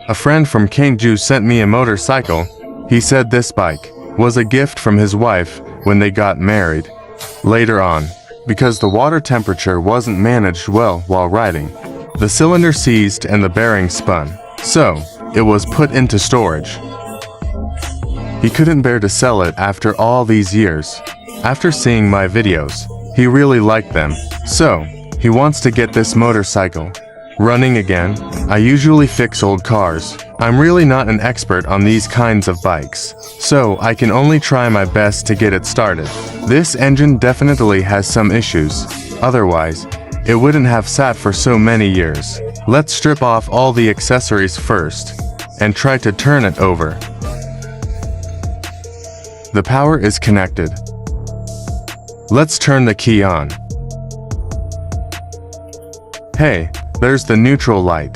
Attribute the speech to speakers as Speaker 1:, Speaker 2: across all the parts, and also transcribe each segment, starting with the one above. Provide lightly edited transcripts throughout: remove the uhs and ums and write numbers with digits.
Speaker 1: A friend from Kangju sent me a motorcycle. He said this bike was a gift from his wife when they got married. Later on, because the water temperature wasn't managed well while riding, the cylinder seized and the bearing spun, so it was put into storage. He couldn't bear to sell it after all these years. After seeing my videos, he really liked them, so he wants to get this motorcycle running again. I usually fix old cars. I'm really not an expert on these kinds of bikes, so I can only try my best to get it started. This engine definitely has some issues, otherwise it wouldn't have sat for so many years. Let's strip off all the accessories first and try to turn it over. The power is connected. Let's turn the key on. Hey, there's the neutral light.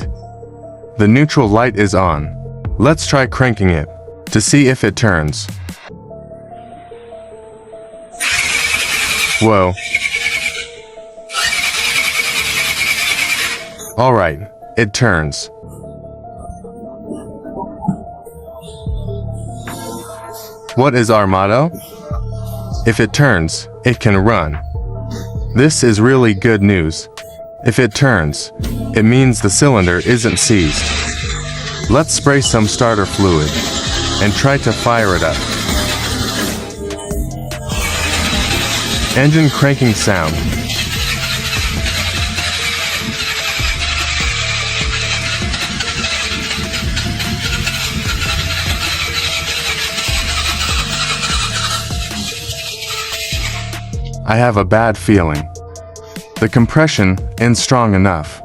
Speaker 1: The neutral light is on. Let's try cranking it to see if it turns. Whoa. Alright, it turns. What is our motto? If it turns, it can run. This is really good news. If it turns, it means the cylinder isn't seized. Let's spray some starter fluid and try to fire it up. Engine cranking sound. I have a bad feeling. The compression isn't strong enough.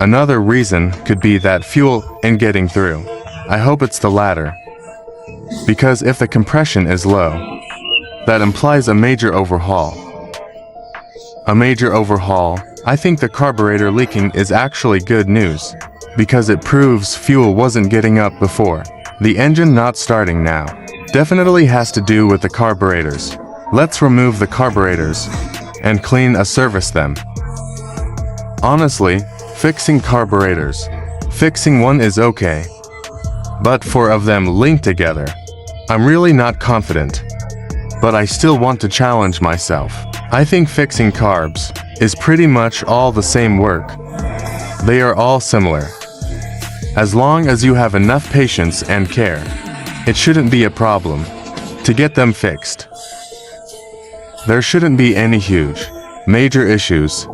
Speaker 1: Another reason could be that fuel isn't getting through. I hope it's the latter. Because if the compression is low, that implies a major overhaul. A major overhaul, I think the carburetor leaking is actually good news, because it proves fuel wasn't getting up before. The engine not starting now definitely has to do with the carburetors. Let's remove the carburetors and service them. Honestly, fixing carburetors, fixing one is okay, but 4 of them linked together, I'm really not confident. But I still want to challenge myself. I think fixing carbs is pretty much all the same work. They are all similar. As long as you have enough patience and care, it shouldn't be a problem to get them fixed. There shouldn't be any huge, major issues.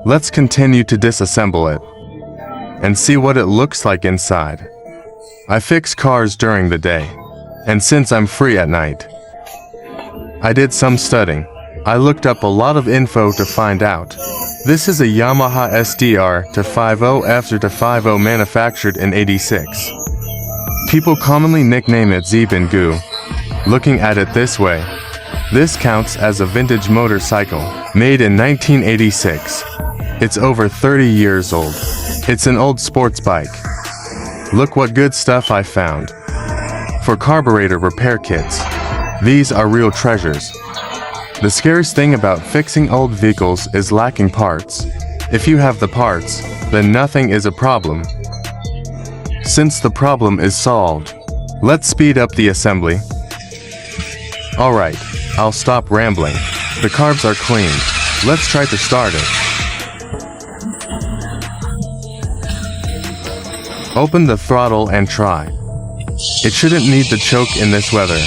Speaker 1: Let's continue to disassemble it and see what it looks like inside. I fix cars during the day, and since I'm free at night, I did some studying. I looked up a lot of info to find out. This is a Yamaha FZR to 50 FZR to 50 manufactured in '86. People commonly nickname it Zebengu. Looking at it this way, this counts as a vintage motorcycle, made in 1986. It's over 30 years old. It's an old sports bike. Look what good stuff I found. For carburetor repair kits, these are real treasures. The scariest thing about fixing old vehicles is lacking parts. If you have the parts, then nothing is a problem. Since the problem is solved, let's speed up the assembly. Alright, I'll stop rambling. The carbs are cleaned. Let's try to start it. Open the throttle and try. It shouldn't need the choke in this weather.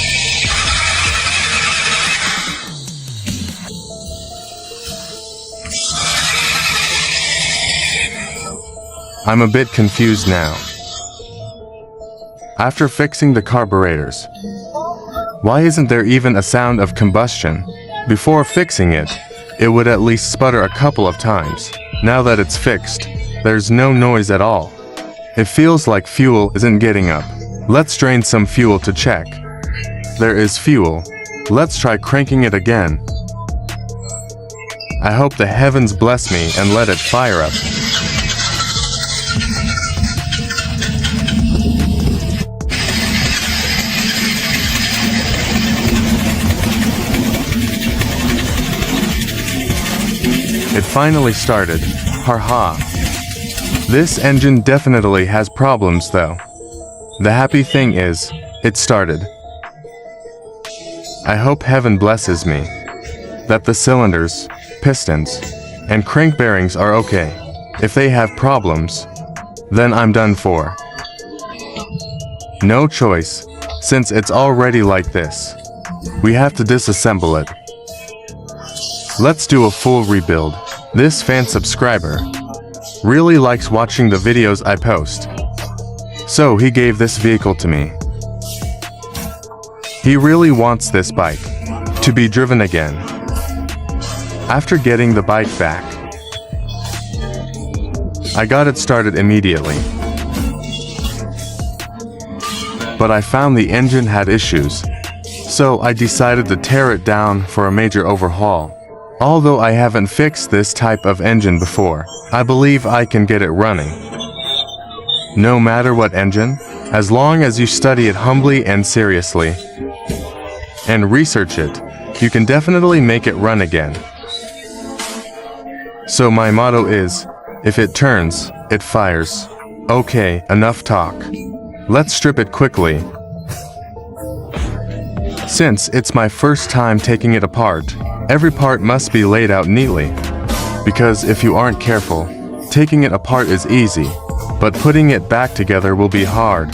Speaker 1: I'm a bit confused now. After fixing the carburetors, why isn't there even a sound of combustion? Before fixing it, it would at least sputter a couple of times. Now that it's fixed, there's no noise at all. It feels like fuel isn't getting up. Let's drain some fuel to check. There is fuel. Let's try cranking it again. I hope the heavens bless me and let it fire up. It finally started. Ha. This engine definitely has problems though. The happy thing is, it started. I hope heaven blesses me that the cylinders, pistons, and crank bearings are okay. If they have problems, then I'm done for. No choice, since it's already like this. We have to disassemble it. Let's do a full rebuild. This fan subscriber really likes watching the videos I post, so he gave this vehicle to me. He really wants this bike to be driven again. After getting the bike back, I got it started immediately. But I found the engine had issues, so I decided to tear it down for a major overhaul. Although I haven't fixed this type of engine before, I believe I can get it running. No matter what engine, as long as you study it humbly and seriously, and research it, you can definitely make it run again. So my motto is, if it turns, it fires. Okay, enough talk. Let's strip it quickly. Since it's my first time taking it apart, every part must be laid out neatly. Because if you aren't careful, taking it apart is easy, but putting it back together will be hard.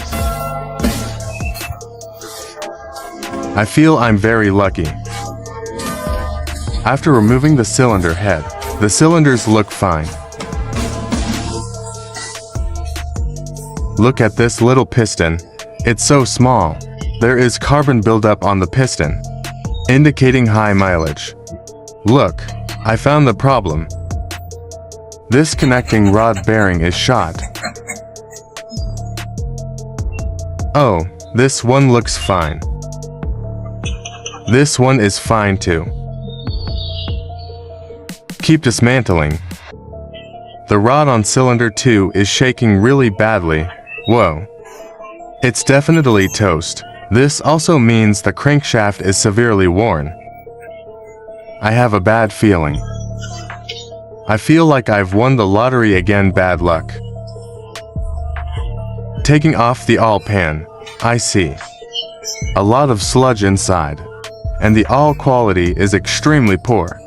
Speaker 1: I feel I'm very lucky. After removing the cylinder head, the cylinders look fine. Look at this little piston. It's so small. There is carbon buildup on the piston, indicating high mileage. Look, I found the problem. This connecting rod bearing is shot. Oh, this one looks fine. This one is fine too. Keep dismantling. The rod on cylinder 2 is shaking really badly. Whoa. It's definitely toast. This also means the crankshaft is severely worn. I have a bad feeling. I feel like I've won the lottery again. Bad luck. Taking off the oil pan, I see a lot of sludge inside, and the oil quality is extremely poor.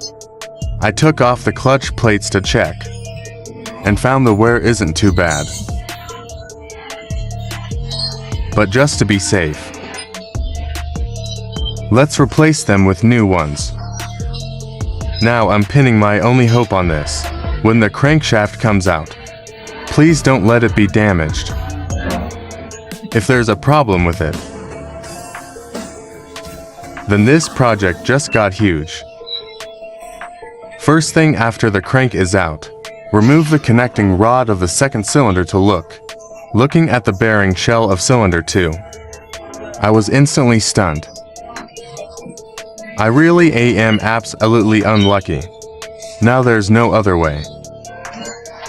Speaker 1: I took off the clutch plates to check, and found the wear isn't too bad. But just to be safe, let's replace them with new ones. Now I'm pinning my only hope on this. When the crankshaft comes out, please don't let it be damaged. If there's a problem with it, then this project just got huge. First thing after the crank is out, remove the connecting rod of the second cylinder to look. Looking at the bearing shell of cylinder 2, I was instantly stunned. I really am absolutely unlucky. Now there's no other way.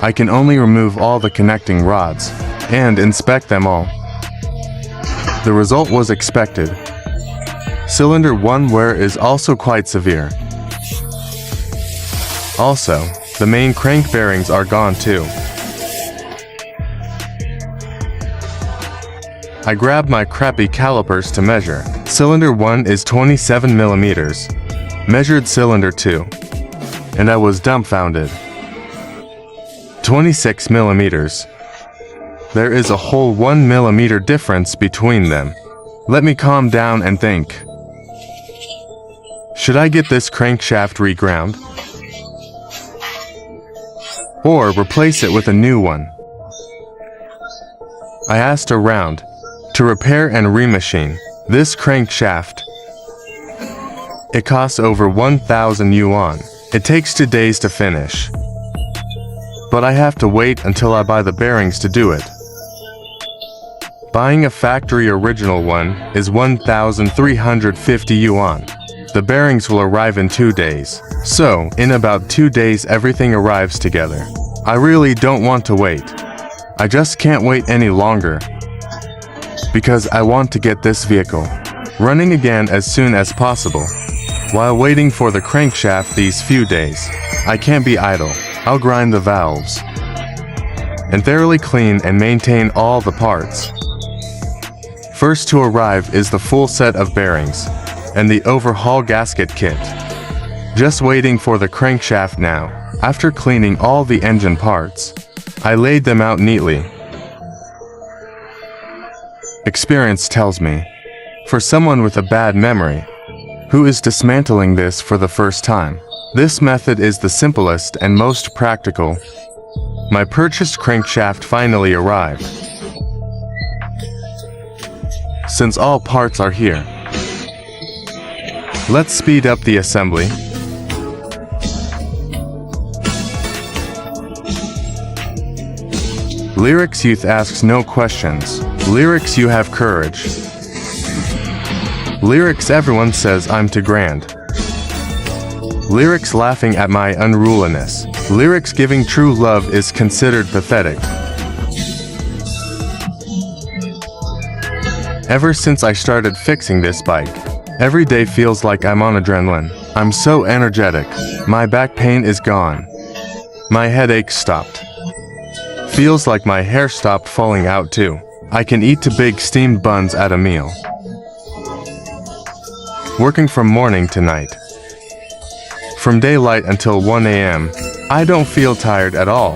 Speaker 1: I can only remove all the connecting rods and inspect them all. The result was expected. Cylinder 1 wear is also quite severe. Also, the main crank bearings are gone too. I grabbed my crappy calipers to measure. Cylinder 1 is 27 millimeters. Measured cylinder 2, and I was dumbfounded. 26 millimeters. There is a whole 1 millimeter difference between them. Let me calm down and think. Should I get this crankshaft reground? Or replace it with a new one? I asked around to repair and remachine this crankshaft. It costs over 1,000 yuan. It takes 2 days to finish. But I have to wait until I buy the bearings to do it. Buying a factory original one is 1,350 yuan. The bearings will arrive in 2 days. So, in about 2 days everything arrives together. I really don't want to wait. I just can't wait any longer. Because I want to get this vehicle running again as soon as possible. While waiting for the crankshaft these few days, I can't be idle. I'll grind the valves and thoroughly clean and maintain all the parts. First to arrive is the full set of bearings and the overhaul gasket kit. Just waiting for the crankshaft now. After cleaning all the engine parts, I laid them out neatly. Experience tells me, for someone with a bad memory, who is dismantling this for the first time, this method is the simplest and most practical. My purchased crankshaft finally arrived. Since all parts are here, let's speed up the assembly. Lyrics Youth asks no questions. Lyrics You have courage. Lyrics Everyone says I'm too grand. Lyrics laughing at my unruliness. Lyrics Giving true love is considered pathetic. Ever since I started fixing this bike, every day feels like I'm on adrenaline. I'm so energetic. My back pain is gone. My headache stopped. Feels like my hair stopped falling out too. I can eat 2 big steamed buns at a meal. Working from morning to night. From daylight until 1 a.m. I don't feel tired at all.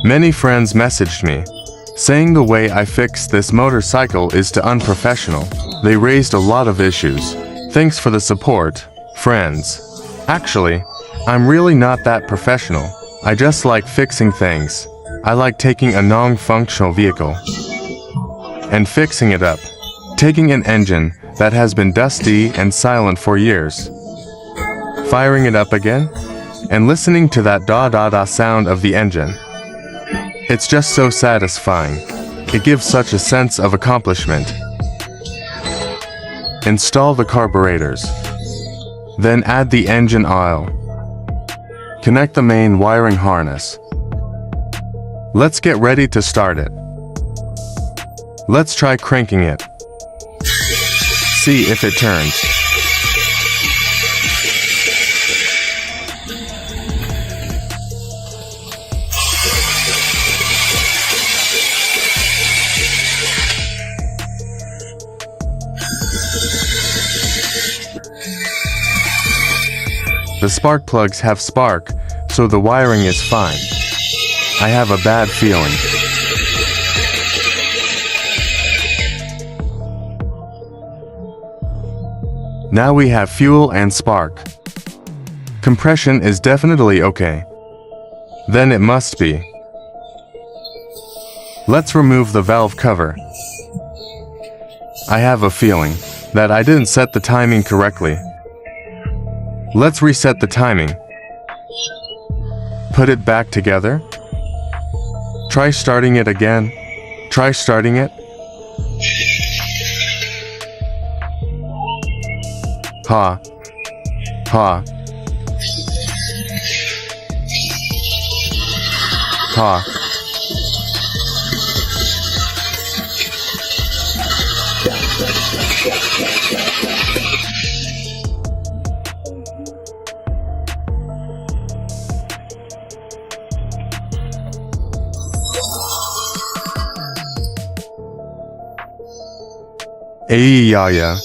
Speaker 1: Many friends messaged me, saying the way I fixed this motorcycle is too unprofessional. They raised a lot of issues. Thanks for the support, friends. Actually, I'm really not that professional. I just like fixing things. I like taking a non-functional vehicle and fixing it up. Taking an engine that has been dusty and silent for years, firing it up again, and listening to that da-da-da sound of the engine. It's just so satisfying. It gives such a sense of accomplishment. Install the carburetors. Then add the engine oil. Connect the main wiring harness. Let's get ready to start it. Let's try cranking it. See if it turns. The spark plugs have spark, so the wiring is fine. I have a bad feeling. Now we have fuel and spark. Compression is definitely okay. Then it must be. Let's remove the valve cover. I have a feeling that I didn't set the timing correctly. Let's reset the timing. Put it back together. Try starting it again. Try starting it. Ha. Ha. Ha. Yeah.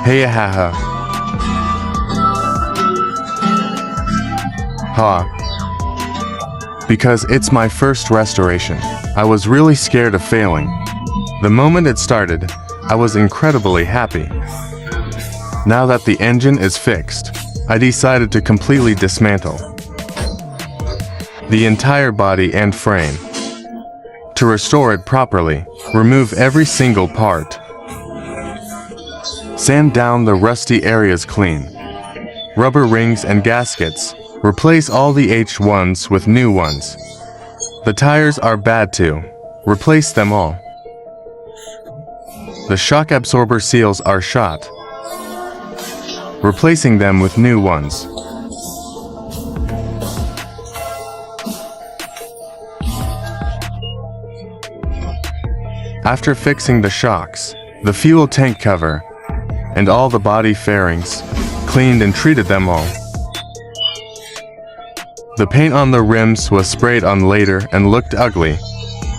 Speaker 1: Hey ha. Because it's my first restoration. I was really scared of failing. The moment it started, I was incredibly happy. Now that the engine is fixed, I decided to completely dismantle the entire body and frame. To restore it properly, remove every single part. Sand down the rusty areas clean. Rubber rings and gaskets. Replace all the H1s with new ones. The tires are bad too. Replace them all. The shock absorber seals are shot. Replacing them with new ones. After fixing the shocks, the fuel tank cover, and all the body fairings, cleaned and treated them all. The paint on the rims was sprayed on later and looked ugly.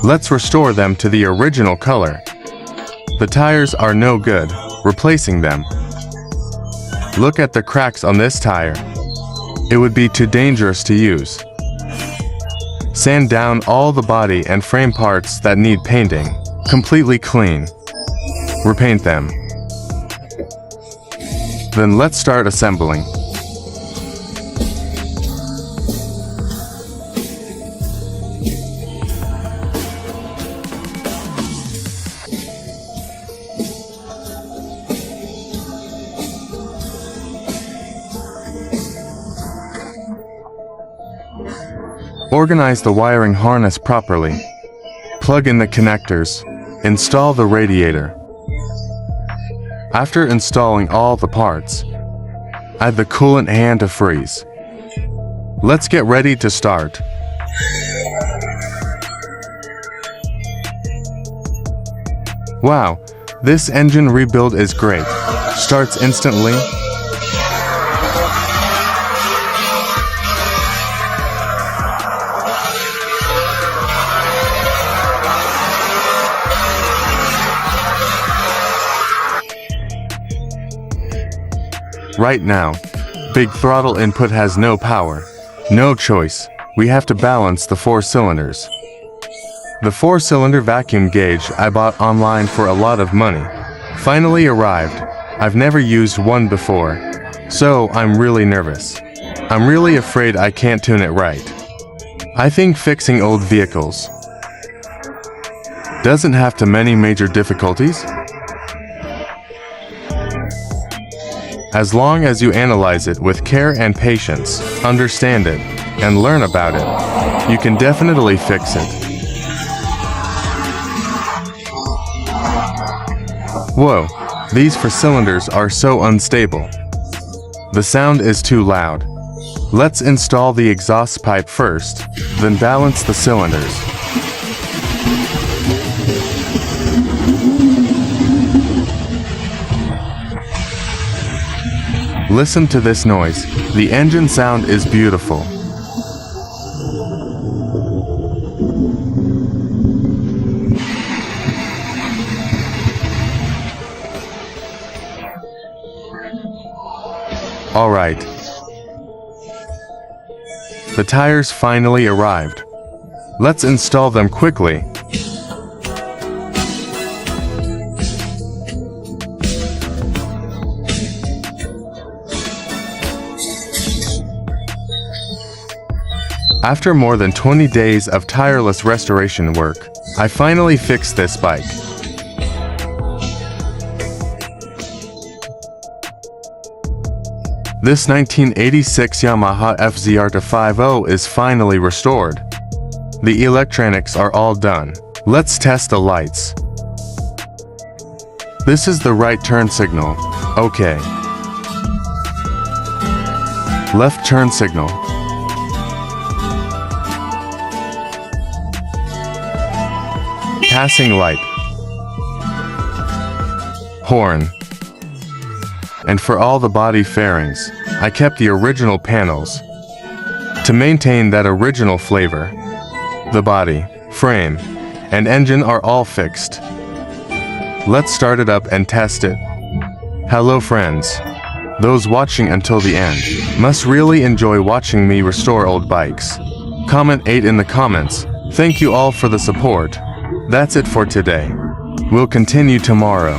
Speaker 1: Let's restore them to the original color. The tires are no good, replacing them. Look at the cracks on this tire. It would be too dangerous to use. Sand down all the body and frame parts that need painting. Completely clean. Repaint them. Then let's start assembling. Organize the wiring harness properly. Plug in the connectors. Install the radiator. After installing all the parts, add the coolant antifreeze. Let's get ready to start. Wow, this engine rebuild is great. Starts instantly. Right now, big throttle input has no power. No choice, we have to balance the 4 cylinders. The 4-cylinder vacuum gauge I bought online for a lot of money finally arrived. I've never used one before, so I'm really nervous. I'm really afraid I can't tune it right. I think fixing old vehicles doesn't have too many major difficulties. As long as you analyze it with care and patience, understand it, and learn about it, you can definitely fix it. Whoa, these 4 cylinders are so unstable. The sound is too loud. Let's install the exhaust pipe first, then balance the cylinders. Listen to this noise. The engine sound is beautiful. All right. The tires finally arrived. Let's install them quickly. After more than 20 days of tireless restoration work, I finally fixed this bike. This 1986 Yamaha FZR 250 is finally restored. The electronics are all done. Let's test the lights. This is the right turn signal. Okay. Left turn signal. Passing light. Horn. And for all the body fairings, I kept the original panels. To maintain that original flavor, the body, frame, and engine are all fixed. Let's start it up and test it. Hello friends. Those watching until the end must really enjoy watching me restore old bikes. Comment 8 in the comments. Thank you all for the support. That's it for today. We'll continue tomorrow.